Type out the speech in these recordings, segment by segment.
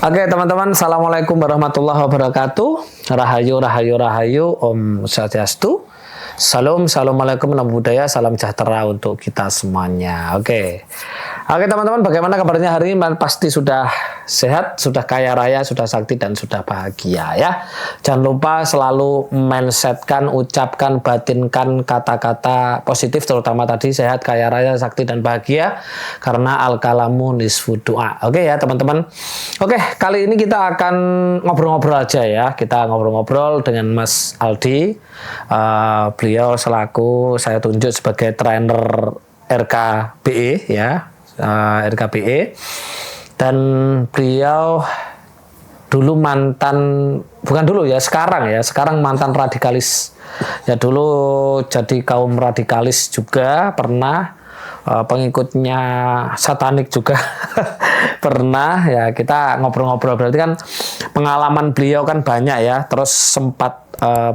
Oke teman-teman, Assalamualaikum warahmatullahi wabarakatuh. Rahayu, rahayu, rahayu, Om Swastiastu. Assalamualaikum, namo buddhaya, salam sejahtera untuk kita semuanya. Oke teman-teman, bagaimana kabarnya hari ini? Pasti sudah sehat, sudah kaya raya, sudah sakti, dan sudah bahagia ya. Jangan lupa selalu mindsetkan, ucapkan, batinkan kata-kata positif, terutama tadi sehat, kaya raya, sakti, dan bahagia, karena al-kalamu nisfu doa. Oke ya teman-teman. Oke, kali ini kita akan ngobrol-ngobrol aja ya. Kita ngobrol-ngobrol dengan Mas Aldi. Beliau selaku saya tunjuk sebagai trainer RKBE ya, RKBE, dan beliau dulu sekarang mantan radikalis ya. Dulu jadi kaum radikalis juga pernah, pengikutnya satanik juga pernah ya. Kita ngobrol-ngobrol, berarti kan pengalaman beliau kan banyak ya. Terus sempat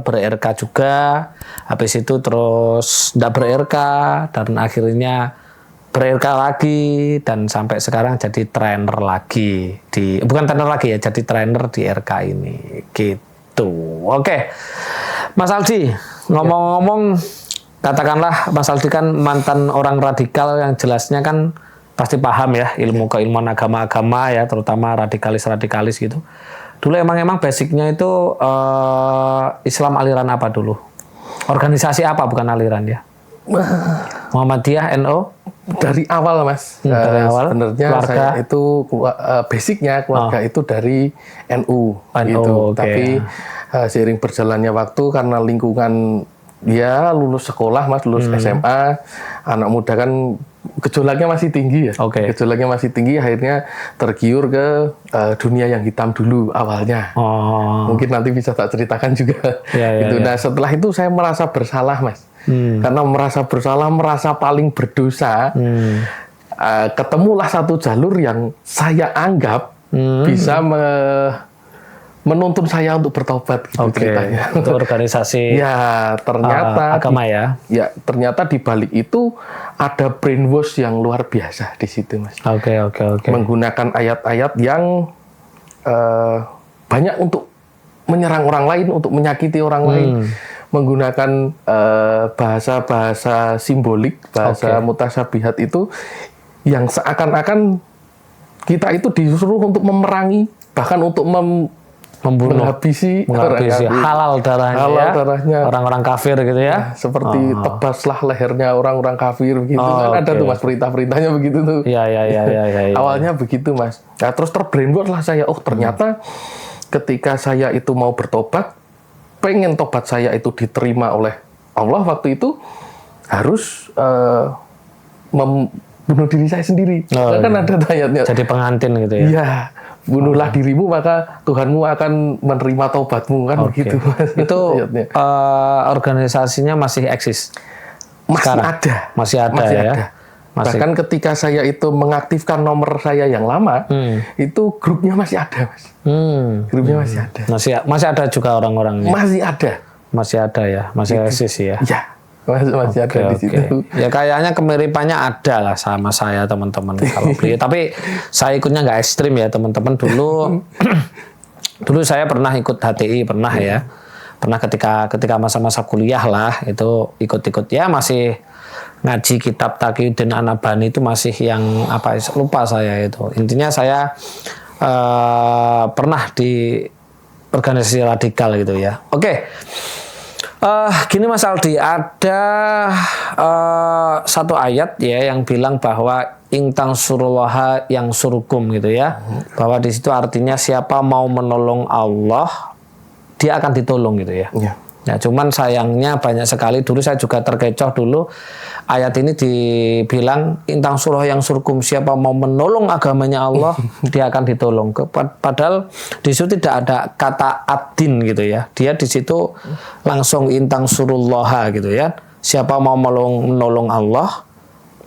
ber-RK juga, habis itu terus nggak ber-RK, dan akhirnya ber-RK lagi, dan sampai sekarang jadi trainer lagi bukan trainer lagi ya, jadi trainer di RK ini gitu. Oke Mas Aldi, ngomong-ngomong, katakanlah Mas Aldi kan mantan orang radikal yang jelasnya kan pasti paham ya ilmu keilmuan agama-agama ya, terutama radikalis-radikalis gitu. Dulu emang basicnya itu Islam aliran apa dulu? Organisasi apa, bukan aliran ya? Muhammadiyah, NU? Dari awal Mas. Dari awal. Sebenarnya saya itu basicnya keluarga itu dari NU gitu. Okay. Tapi seiring berjalannya waktu, karena lingkungan ya lulus sekolah Mas, lulus SMA, anak muda kan gejolaknya masih tinggi ya. Gejolaknya masih tinggi, akhirnya tergiur ke dunia yang hitam dulu awalnya. Mungkin nanti bisa tak ceritakan juga. Gitu. Nah setelah itu saya merasa bersalah Mas. Karena merasa bersalah, merasa paling berdosa. Ketemulah satu jalur yang saya anggap bisa menuntun saya untuk bertobat gitu ceritanya. Untuk organisasi ya ternyata agama ya. Ya ternyata di balik itu ada brainwash yang luar biasa di situ Mas. Oke. Menggunakan ayat-ayat yang banyak untuk menyerang orang lain, untuk menyakiti orang lain. Menggunakan bahasa-bahasa simbolik, bahasa mutasyabihat itu yang seakan-akan kita itu disuruh untuk memerangi, bahkan untuk menghabisi halal darahnya orang-orang kafir gitu ya. Seperti tebaslah lehernya orang-orang kafir gitu kan. Ada tuh Mas perintah-perintahnya begitu tuh. Iya. Awalnya begitu Mas. Nah, terus terbrainwash lah saya. Oh ternyata ketika saya itu mau bertobat, pengen tobat saya itu diterima oleh Allah, waktu itu harus membunuh diri saya sendiri. Kan ada ayatnya. Jadi pengantin gitu ya. Iya. Bunuhlah dirimu, maka Tuhanmu akan menerima taubatmu, kan begitu. Itu organisasinya masih eksis? Masih ada ya? Bahkan ketika saya itu mengaktifkan nomor saya yang lama, itu grupnya masih ada Mas. Grupnya masih ada. Masih ada juga orang-orangnya? Masih ada ya? Masih eksis ya? Iya. Masih ada di situ. Ya kayaknya kemiripannya ada lah sama saya teman-teman kalau beliau. Tapi saya ikutnya nggak ekstrim ya teman-teman. Dulu saya pernah ikut HTI, pernah ya. Pernah ketika masa-masa kuliah lah itu ikut-ikut ya, masih ngaji kitab Taqiyuddin An-Nabhani itu masih yang apa, lupa saya itu. Intinya saya pernah di organisasi radikal gitu ya. Oke. Gini Mas Aldi, ada satu ayat ya yang bilang bahwa ingtang surullaha yang surkum gitu ya, bahwa di situ artinya siapa mau menolong Allah dia akan ditolong gitu ya. Ya cuman sayangnya banyak sekali, dulu saya juga terkecoh dulu ayat ini dibilang intang surah yang surkum, siapa mau menolong agamanya Allah dia akan ditolong. Padahal di situ tidak ada kata adin gitu ya. Dia di situ langsung intang surullaha gitu ya. Siapa mau menolong Allah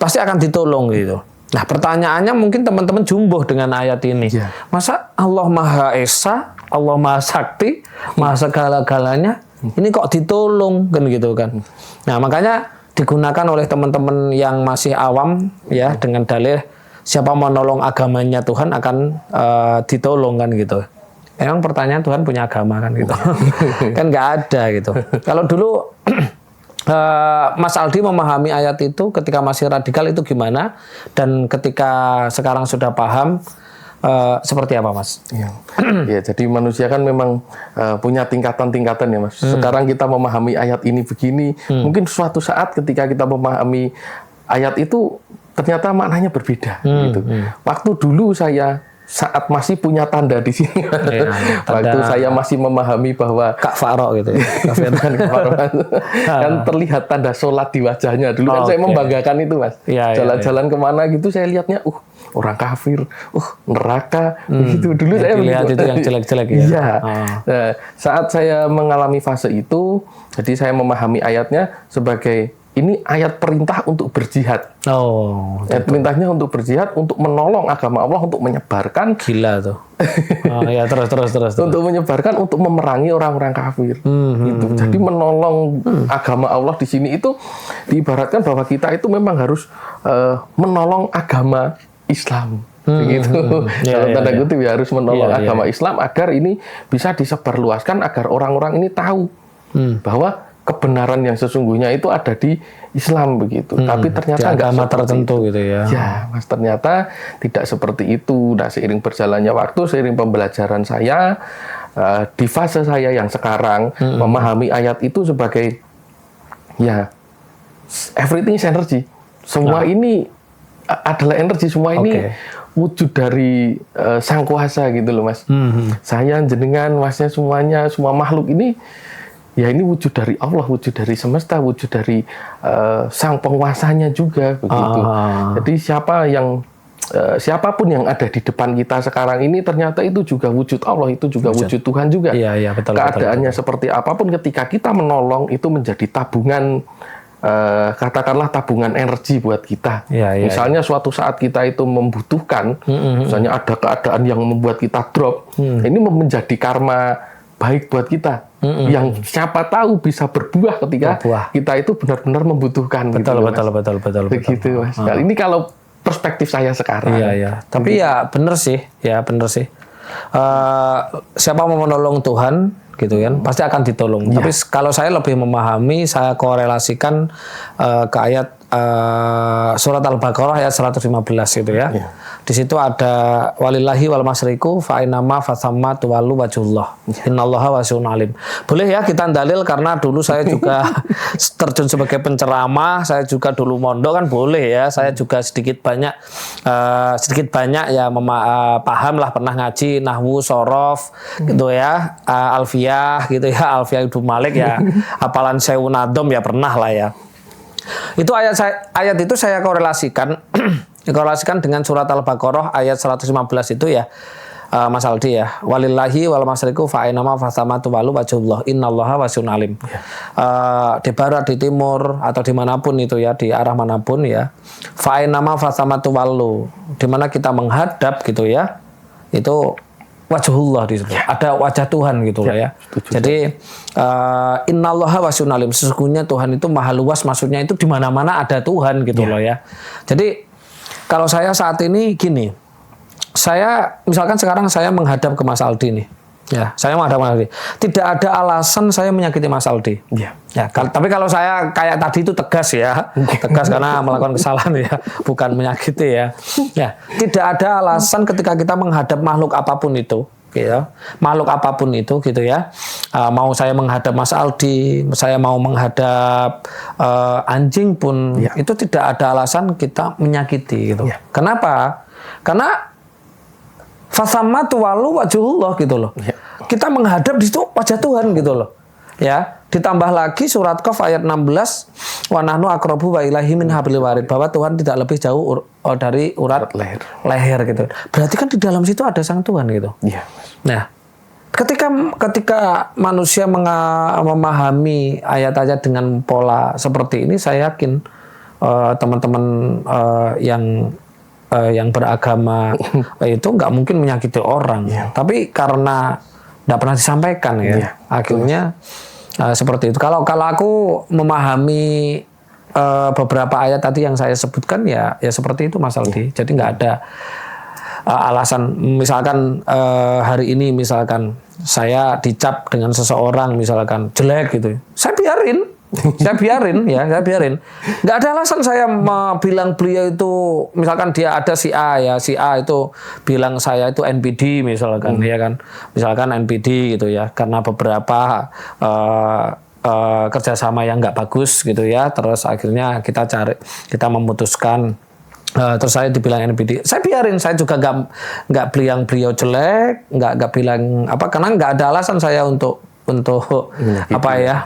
pasti akan ditolong gitu. Nah pertanyaannya mungkin teman-teman jumbo dengan ayat ini. Masa Allah Maha Esa, Allah Maha Sakti, Maha segala-galanya, ini kok ditolong kan gitu kan. Nah makanya digunakan oleh teman-teman yang masih awam ya dengan dalih siapa menolong agamanya Tuhan akan ditolong kan gitu. Emang pertanyaan Tuhan punya agama kan gitu. Kan nggak ada gitu. Kalau dulu Mas Aldi memahami ayat itu ketika masih radikal itu gimana, dan ketika sekarang sudah paham seperti apa, Mas? Ya. Ya, jadi manusia kan memang punya tingkatan-tingkatan ya, Mas. Sekarang kita memahami ayat ini begini, mungkin suatu saat ketika kita memahami ayat itu ternyata maknanya berbeda gitu. Waktu dulu saya saat masih punya tanda di sini, waktu saya masih memahami bahwa Kak Faro gitu ya. Kan terlihat tanda sholat di wajahnya. Dulu kan saya membanggakan itu, Mas. Jalan-jalan kemana gitu saya lihatnya, orang kafir, neraka, gitu. Dulu saya lihat itu yang jelek-jelek ya. Iya. Nah, saat saya mengalami fase itu, jadi saya memahami ayatnya sebagai ini ayat perintah untuk berjihad. Ayat perintahnya untuk berjihad, untuk menolong agama Allah, untuk menyebarkan. Gila tuh. Ya terus. Untuk menyebarkan, untuk memerangi orang-orang kafir. Gitu. Jadi menolong agama Allah di sini itu diibaratkan bahwa kita itu memang harus menolong agama Islam. Begitu. Kalau tanda kutip ya, harus menolong agama Islam agar ini bisa disebarluaskan, agar orang-orang ini tahu bahwa kebenaran yang sesungguhnya itu ada di Islam begitu. Tapi ternyata di agama tertentu gitu ya. Ya, Mas, ternyata tidak seperti itu. Nah, seiring berjalannya waktu, seiring pembelajaran saya di fase saya yang sekarang memahami ayat itu sebagai ya everything is energy. Semua ini adalah energi, semua ini wujud dari Sang Kuasa gitu loh, Mas. Saya, jenengan, Masnya, semuanya, semua makhluk ini ya ini wujud dari Allah, wujud dari semesta, wujud dari sang penguasanya juga begitu. Jadi siapapun yang ada di depan kita sekarang ini ternyata itu juga wujud Allah, itu juga wujud Tuhan juga. Iya, betul. Keadaannya seperti apapun, ketika kita menolong itu menjadi tabungan, katakanlah tabungan energi buat kita. Misalnya suatu saat kita itu membutuhkan, misalnya ada keadaan yang membuat kita drop, ini menjadi karma baik buat kita, yang siapa tahu bisa berbuah ketika kita itu benar-benar membutuhkan. Betul. Begitu, Mas. Nah, ini kalau perspektif saya sekarang. Iya. Tapi ya benar sih. Siapa mau menolong Tuhan gitu kan, pasti akan ditolong. Tapi kalau saya lebih memahami, saya korelasikan ke ayat surat Al-Baqarah ayat 115 gitu ya. Di situ ada walillahi wal masriku fa ainama fathamma tuwallu wajhullah. Innallaha wasi'un alim. Boleh ya kita dalil, karena dulu saya juga terjun sebagai penceramah, saya juga dulu mondok kan, boleh ya. Saya juga sedikit banyak ya paham lah, pernah ngaji nahwu, sorof gitu ya, alfiyah gitu ya, alfiyah Ibnu Malik ya, hafalan sewu nadom ya pernah lah ya. Itu ayat itu saya korelasikan dengan surat Al-Baqarah ayat 115 itu ya, Mas Aldi ya. Walillahi wal masriku fa ainama fathamma tuwallu wajhullah innallaha wasi'un alim. Di barat, di timur, atau dimanapun itu ya, di arah manapun ya, fa ainama fathamma tuwallu, di mana kita menghadap gitu ya, itu wajhullah di situ. Ada wajah Tuhan gitu lah ya. Jadi innallaha wasi'un alim, sesungguhnya Tuhan itu maha luas, maksudnya itu di mana-mana ada Tuhan gitu loh ya. Jadi kalau saya saat ini gini, saya misalkan sekarang saya menghadap ke Mas Aldi nih. Ya, saya menghadap Mas Aldi. Tidak ada alasan saya menyakiti Mas Aldi. Ya, tapi kalau saya kayak tadi itu tegas ya. Tegas karena melakukan kesalahan ya, bukan menyakiti ya. Ya, tidak ada alasan ketika kita menghadap makhluk apapun itu, gitu. Makhluk apapun itu gitu ya. Mau saya menghadap Mas Aldi, saya mau menghadap anjing pun, itu tidak ada alasan kita menyakiti gitu. Kenapa? Karena fathamma tuwallu wajhullah gitu loh. Kita menghadap di situ wajah Tuhan gitu loh. Ya, ditambah lagi surat Qaf ayat 16, wa nahnu aqrabu wa ilaihi min hablil warid, bahwa Tuhan tidak lebih jauh dari urat leher gitu. Berarti kan di dalam situ ada Sang Tuhan gitu. Nah, ketika manusia memahami ayat-ayat dengan pola seperti ini, saya yakin teman-teman yang beragama itu nggak mungkin menyakiti orang, tapi karena nggak pernah disampaikan ya, akhirnya seperti itu. Kalau aku memahami beberapa ayat tadi yang saya sebutkan ya seperti itu Mas Aldi. Jadi nggak ada alasan. Misalkan hari ini misalkan saya dicap dengan seseorang misalkan jelek gitu, saya biarin. Saya biarin. Nggak ada alasan saya bilang beliau itu, misalkan dia ada si A ya, si A itu bilang saya itu NPD misalkan, ya kan, misalkan NPD gitu ya, karena beberapa kerjasama yang nggak bagus gitu ya, terus akhirnya kita memutuskan. Terus saya dibilang NPD, saya biarin, saya juga nggak bilang beliau jelek, nggak bilang apa, karena nggak ada alasan saya untuk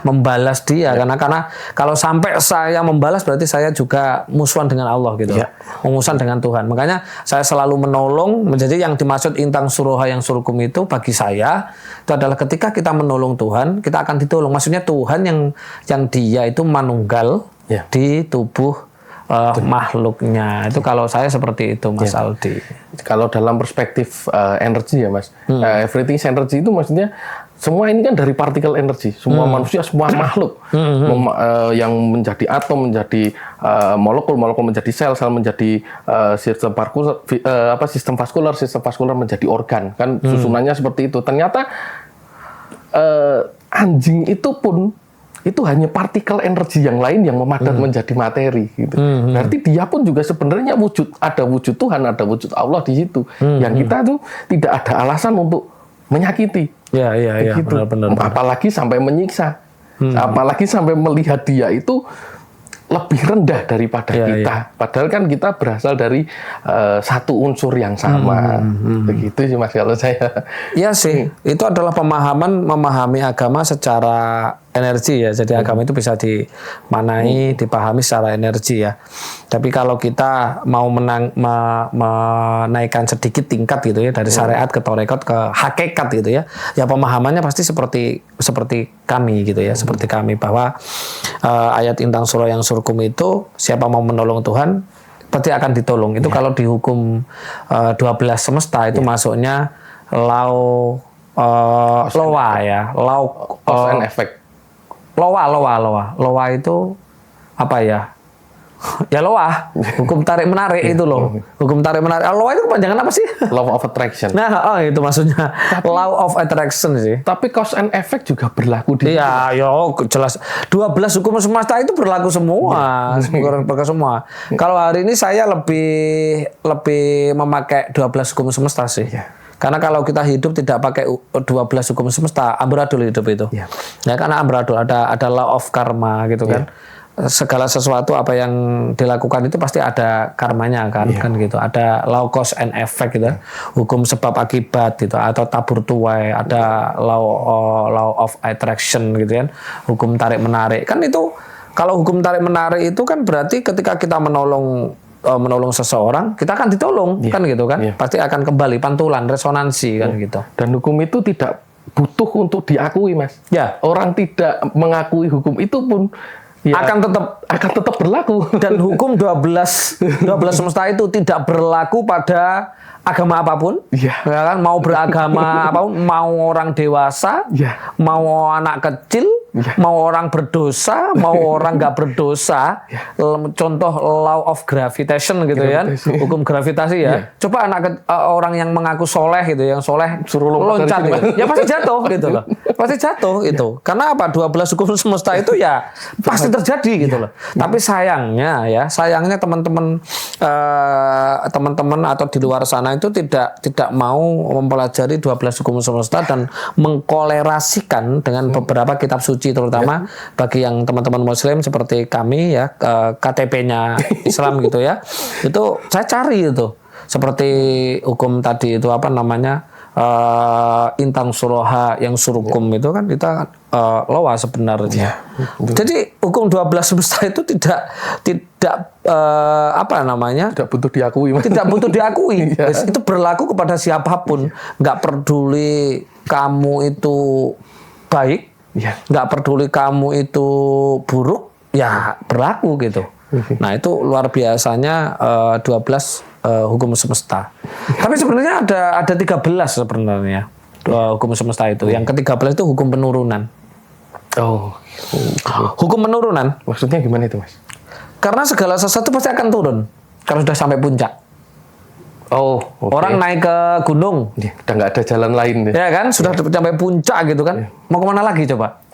membalas dia, karena kalau sampai saya membalas berarti saya juga musuhan dengan Allah gitu, musuhan dengan Tuhan. Makanya saya selalu menolong. Menjadi yang dimaksud intang suroha yang surkum itu bagi saya itu adalah ketika kita menolong Tuhan, kita akan ditolong. Maksudnya Tuhan yang dia itu manunggal di tubuh makhluknya. Itu kalau saya seperti itu Mas Aldi. Kalau dalam perspektif energi ya Mas, everything is energy itu maksudnya semua ini kan dari partikel energi. Semua manusia, semua makhluk yang menjadi atom, menjadi molekul menjadi sel menjadi sistem vaskular menjadi organ. Kan susunannya seperti itu. Ternyata anjing itu pun itu hanya partikel energi yang lain yang memadat menjadi materi gitu. Berarti dia pun juga sebenarnya ada wujud Tuhan, ada wujud Allah di situ. Yang kita tuh tidak ada alasan untuk menyakiti. Iya, benar. Apalagi sampai menyiksa. Apalagi sampai melihat dia itu lebih rendah daripada kita. Padahal kan kita berasal dari satu unsur yang sama. Begitu sih Mas kalau saya. Iya sih, itu adalah memahami agama secara energi ya. Jadi agama itu bisa dimaknai, dipahami secara energi ya. Tapi kalau kita mau menaikkan sedikit tingkat gitu ya, dari syariat ke tarekat ke hakikat gitu ya, ya pemahamannya pasti seperti kami gitu ya, seperti kami, bahwa ayat intang surah yang surkum itu siapa mau menolong Tuhan pasti akan ditolong. Itu kalau di hukum 12 semesta itu masuknya lowa ya, cause and effect. Lowa itu apa ya? Ya loa, hukum tarik menarik itu loh. Hukum tarik menarik. Loa itu kepanjangan apa sih? Law of attraction. Nah, itu maksudnya. Law of attraction sih. Tapi cause and effect juga berlaku di Iya, jelas. 12 hukum semesta itu berlaku semua, semua. Kalau hari ini saya lebih memakai 12 hukum semesta sih. Karena kalau kita hidup tidak pakai 12 hukum semesta, amburadul hidup itu. Ya, karena amburadul ada law of karma gitu kan. Segala sesuatu apa yang dilakukan itu pasti ada karmanya kan gitu. Ada law cause and effect gitu. Hukum sebab akibat gitu, atau tabur tuai, ada law of attraction gitu kan. Hukum tarik menarik. Kan itu kalau hukum tarik menarik itu kan berarti ketika kita menolong seseorang, kita akan ditolong kan gitu kan. Pasti akan kembali pantulan, resonansi kan gitu. Dan hukum itu tidak butuh untuk diakui Mas. Orang tidak mengakui hukum itu pun akan tetap berlaku. Dan hukum 12 semesta itu tidak berlaku pada agama apapun, ya kan, mau beragama apapun, mau orang dewasa, mau anak kecil, mau orang berdosa, mau orang nggak berdosa. Contoh law of gravitation gitu ya, hukum gravitasi ya. Coba orang yang mengaku soleh gitu, yang soleh suruh loncat gitu, ya pasti jatuh gitu loh, pasti jatuh itu. Karena apa? 12 hukum semesta itu ya pasti terjadi gitu loh. Tapi sayangnya teman-teman atau di luar sana itu tidak mau mempelajari 12 hukum semesta dan mengkolerasikan dengan beberapa kitab suci, terutama bagi yang teman-teman muslim seperti kami ya, KTP-nya Islam gitu ya. Itu saya cari itu. Seperti hukum tadi itu apa namanya? Intang suroha yang surukum itu kan kita loa sebenarnya. Jadi hukum 12 semesta itu tidak tidak butuh diakui. Tidak butuh diakui. Itu berlaku kepada siapapun. Nggak peduli kamu itu baik, nggak peduli kamu itu buruk, ya berlaku gitu. Nah itu luar biasanya 12 hukum semesta. Tapi sebenarnya ada 13 sebenarnya hukum semesta itu. Yang ke-13 itu hukum penurunan. Oh. Hukum penurunan. Maksudnya gimana itu Mas? Karena segala sesuatu pasti akan turun kalau sudah sampai puncak. Oh, orang naik ke gunung, udah nggak ada jalan lain. Ya kan, sudah sampai puncak gitu kan. Mau kemana lagi coba?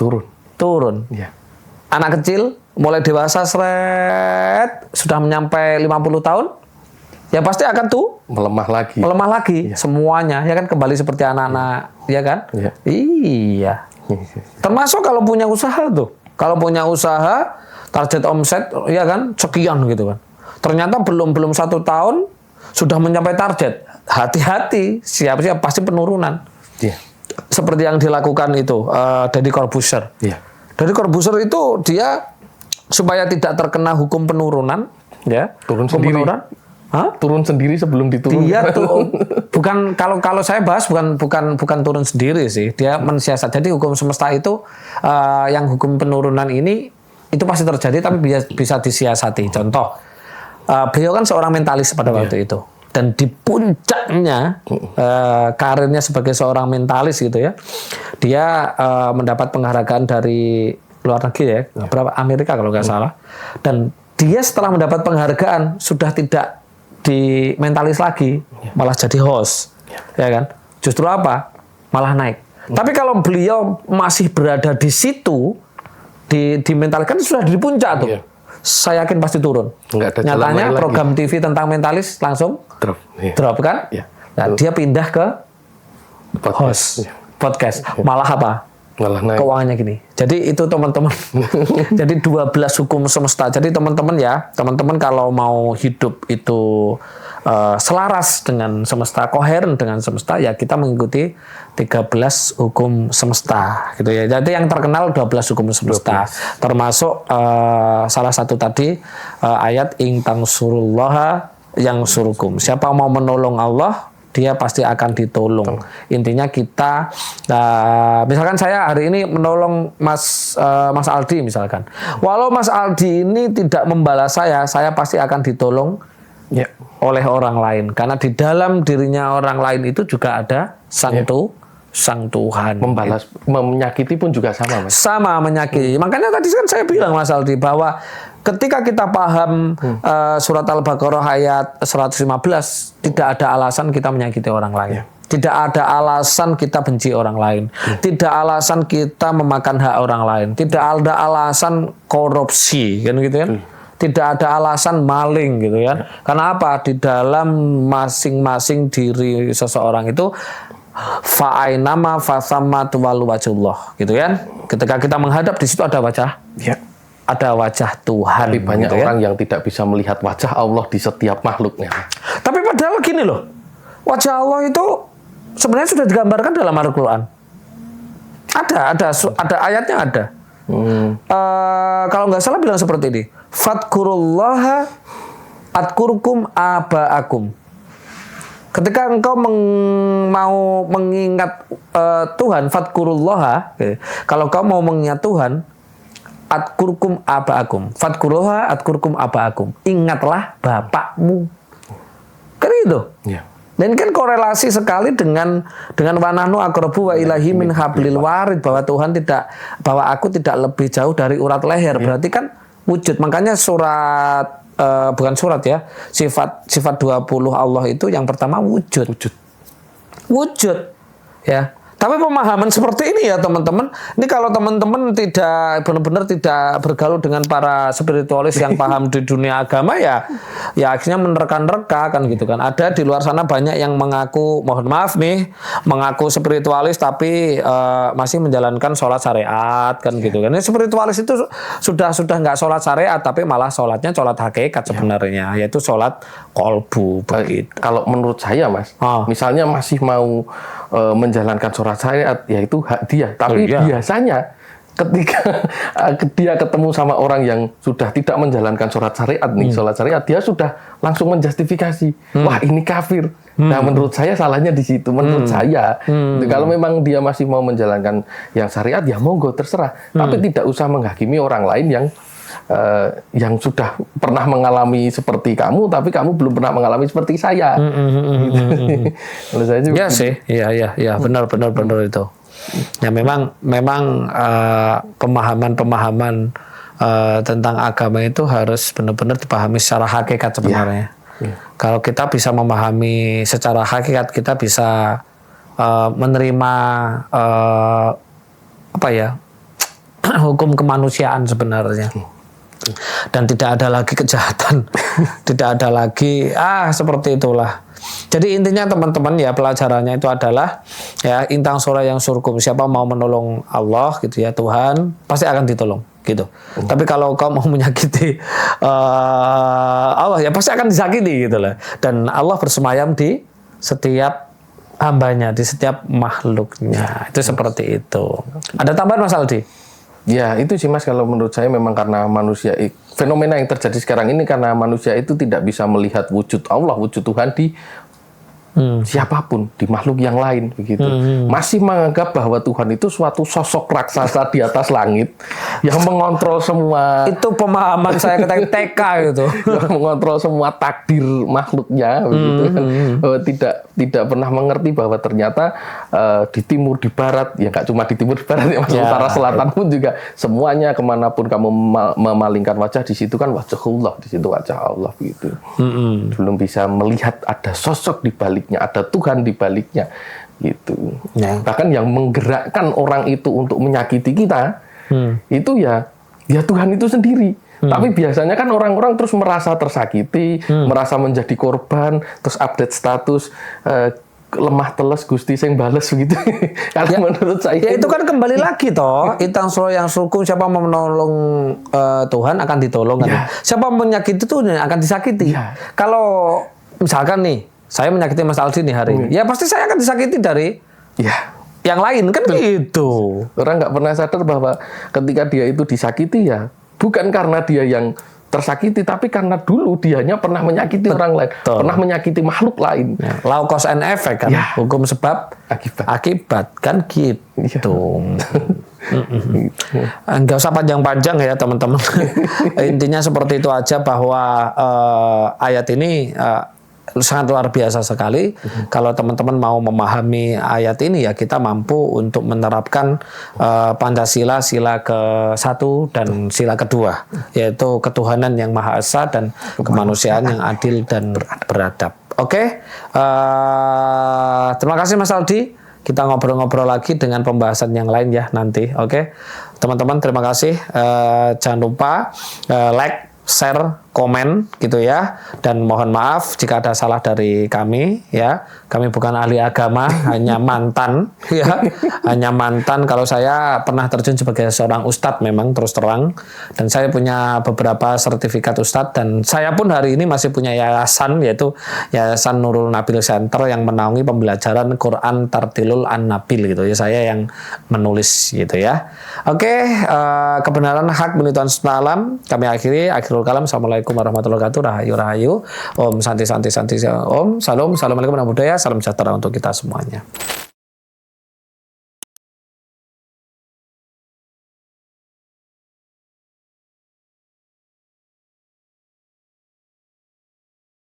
Turun. Ya. Anak kecil mulai dewasa sudah menyampai 50 tahun, ya pasti akan melemah lagi semuanya, ya kan, kembali seperti anak-anak, ya kan? Ya. Iya. Termasuk kalau punya usaha tuh. Kalau punya usaha, target omset, ya kan, sekian gitu kan. Ternyata belum 1 tahun sudah mencapai target. Hati-hati, siap-siap pasti penurunan. Yeah. Seperti yang dilakukan itu Deddy Corbuzier. Yeah. Deddy Corbuzier itu dia supaya tidak terkena hukum penurunan, ya. Turun sendiri. Turun sendiri sebelum diturun. Dia tuh bukan, kalau saya bahas bukan turun sendiri sih. Dia mensiasat. Jadi hukum semesta itu yang hukum penurunan ini itu pasti terjadi tapi bisa disiasati. Contoh, beliau kan seorang mentalis pada waktu itu, dan di puncaknya karirnya sebagai seorang mentalis gitu ya, dia mendapat penghargaan dari luar negeri ya, berapa, Amerika kalau nggak salah, dan dia setelah mendapat penghargaan sudah tidak di mentalis lagi, malah jadi host, ya kan? Justru apa? Malah naik. Tapi kalau beliau masih berada di situ, di mentalis kan sudah di puncak tuh. Saya yakin pasti turun. Nyatanya program lagi. TV tentang mentalis langsung drop kan? Nah, dia pindah ke podcast. Malah apa? Keuangannya gini. Jadi itu teman-teman. Jadi 12 hukum semesta. Jadi teman-teman kalau mau hidup itu selaras dengan semesta, koheren dengan semesta, ya kita mengikuti 13 hukum semesta gitu ya. Jadi yang terkenal 12 hukum semesta, termasuk salah satu tadi ayat in tansurullaha yang surukum. Siapa mau menolong Allah, dia pasti akan ditolong. Intinya kita, misalkan saya hari ini menolong Mas Aldi misalkan. Walau Mas Aldi ini tidak membalas saya pasti akan ditolong oleh orang lain. Karena di dalam dirinya orang lain itu juga ada Sang Tuhan. Membalas, menyakiti pun juga sama, Mas. Sama, menyakiti. Makanya tadi kan saya bilang, Mas Aldi, bahwa ketika kita paham surat Al-Baqarah ayat 115, tidak ada alasan kita menyakiti orang lain. Tidak ada alasan kita benci orang lain. Tidak alasan kita memakan hak orang lain. Tidak ada alasan korupsi, kan gitu kan? Tidak ada alasan maling gitu kan? Karena apa? Di dalam masing-masing diri seseorang itu fa'ainama fasamma tuwallu wajhullah, gitu kan? Ketika kita menghadap, di situ ada wajah. Ada wajah Tuhan. Tapi banyak gitu orang yang tidak bisa melihat wajah Allah di setiap makhluknya. Tapi padahal gini loh, wajah Allah itu sebenarnya sudah digambarkan dalam Al-Quran. Ada ayatnya ada. Kalau nggak salah bilang seperti ini, fadkurullaha adkurkum aba'akum. Ketika engkau mau mengingat Tuhan, fadkurullaha, kalau kau mau mengingat Tuhan, adkurkum aba'akum. Fadkurullaha adkurkum aba'akum. Ingatlah bapakmu. Kan itu. Dan kan korelasi sekali dengan wa nahnu aqrabu wa ilahi min hablil warid, bahwa Tuhan bahwa aku tidak lebih jauh dari urat leher. Berarti kan wujud. Makanya surat bukan surat ya, sifat 20 Allah itu yang pertama wujud ya. Tapi pemahaman seperti ini ya teman-teman, ini kalau teman-teman tidak benar-benar tidak bergaul dengan para spiritualis yang paham di dunia agama, ya akhirnya menerka-nerka kan gitu kan. Ada di luar sana banyak yang mengaku, mohon maaf nih, mengaku spiritualis tapi masih menjalankan sholat syariat kan gitu kan. Ini spiritualis itu sudah nggak sholat syariat tapi malah sholatnya sholat hakikat sebenarnya, yaitu sholat kolbu begitu. Kalau menurut saya, Mas, misalnya masih mau menjalankan sholat syariat, yaitu hak dia. Tapi biasanya ketika dia ketemu sama orang yang sudah tidak menjalankan sholat syariat sholat syariat, dia sudah langsung menjustifikasi, wah ini kafir. Nah, menurut saya salahnya di situ. Menurut saya, kalau memang dia masih mau menjalankan yang syariat, ya monggo terserah. Tapi tidak usah menghakimi orang lain yang sudah pernah mengalami seperti kamu, tapi kamu belum pernah mengalami seperti saya. Menurut saya juga. Ya sih, iya, benar itu. Ya memang pemahaman tentang agama itu harus benar-benar dipahami secara hakikat sebenarnya. Kalau kita bisa memahami secara hakikat, kita bisa menerima hukum kemanusiaan sebenarnya. Dan tidak ada lagi kejahatan, tidak ada lagi seperti itulah. Jadi intinya teman-teman ya, pelajarannya itu adalah ya intang sura yang surkum, siapa mau menolong Allah gitu ya, Tuhan pasti akan ditolong gitu. Tapi kalau kau mau menyakiti Allah ya pasti akan disakiti gitu lah. Dan Allah bersemayam di setiap hambanya, di setiap makhluknya. Itu seperti itu. Ada tambahan Mas Aldi? Ya itu sih Mas, kalau menurut saya memang karena manusia, fenomena yang terjadi sekarang ini karena manusia itu tidak bisa melihat wujud Allah, wujud Tuhan di siapapun, di makhluk yang lain begitu. Masih menganggap bahwa Tuhan itu suatu sosok raksasa di atas langit yang mengontrol semua. Itu pemahaman saya ketika TK gitu. Yang mengontrol semua takdir makhluknya begitu kan. Tidak pernah mengerti bahwa ternyata di timur, di barat, ya nggak cuma di timur, di barat ya Mas, utara selatan pun juga semuanya, kemanapun kamu memalingkan wajah, di situ kan wajah Allah, di situ wajah Allah begitu. Belum bisa melihat ada sosok di baliknya, ada Tuhan di baliknya gitu. Bahkan yang menggerakkan orang itu untuk menyakiti kita itu ya Tuhan itu sendiri. Tapi biasanya kan orang-orang terus merasa tersakiti, merasa menjadi korban, terus update status lemah teles Gusti sing bales begitu. Kalau menurut saya itu kan kembali lagi toh, intang sura yang surkum, siapa mau menolong Tuhan akan ditolong kan. Siapa menyakiti itu akan disakiti. Kalau misalkan nih saya menyakiti Mas Aldi nih hari ini, ya pasti saya akan disakiti dari yang lain kan gitu. Orang nggak pernah sadar bahwa ketika dia itu disakiti ya bukan karena dia yang tersakiti, tapi karena dulu dianya pernah menyakiti orang lain, pernah menyakiti makhluk lain. Law cause and effect kan, hukum sebab akibat kan gitu. Nggak usah panjang-panjang ya teman-teman. Intinya seperti itu aja, bahwa ayat ini sangat luar biasa sekali. Kalau teman-teman mau memahami ayat ini ya kita mampu untuk menerapkan Pancasila, sila ke-1 dan sila ke-2, yaitu ketuhanan yang Maha Esa dan kemanusiaan yang adil dan beradab. Oke, terima kasih Mas Aldi. Kita ngobrol-ngobrol lagi dengan pembahasan yang lain ya nanti. Oke, teman-teman terima kasih. Jangan lupa like, share, komen gitu ya, dan mohon maaf jika ada salah dari kami ya. Kami bukan ahli agama, hanya mantan ya, hanya mantan. Kalau saya pernah terjun sebagai seorang ustadz memang, terus terang, dan saya punya beberapa sertifikat ustadz, dan saya pun hari ini masih punya yayasan, yaitu Yayasan Nurul Nabil Center yang menaungi pembelajaran Quran Tartilul An-Nabil gitu ya, saya yang menulis gitu ya. Oke, kebenaran hak milik Tuhan semesta alam. Kami akhiri, akhirul kalam. Assalamualaikum warahmatullahi wabarakatuh. Rahayu rahayu. Om santi santi santi. Om salam. Assalamualaikum warahmatullahi wabarakatuh. Salam sejahtera untuk kita semuanya.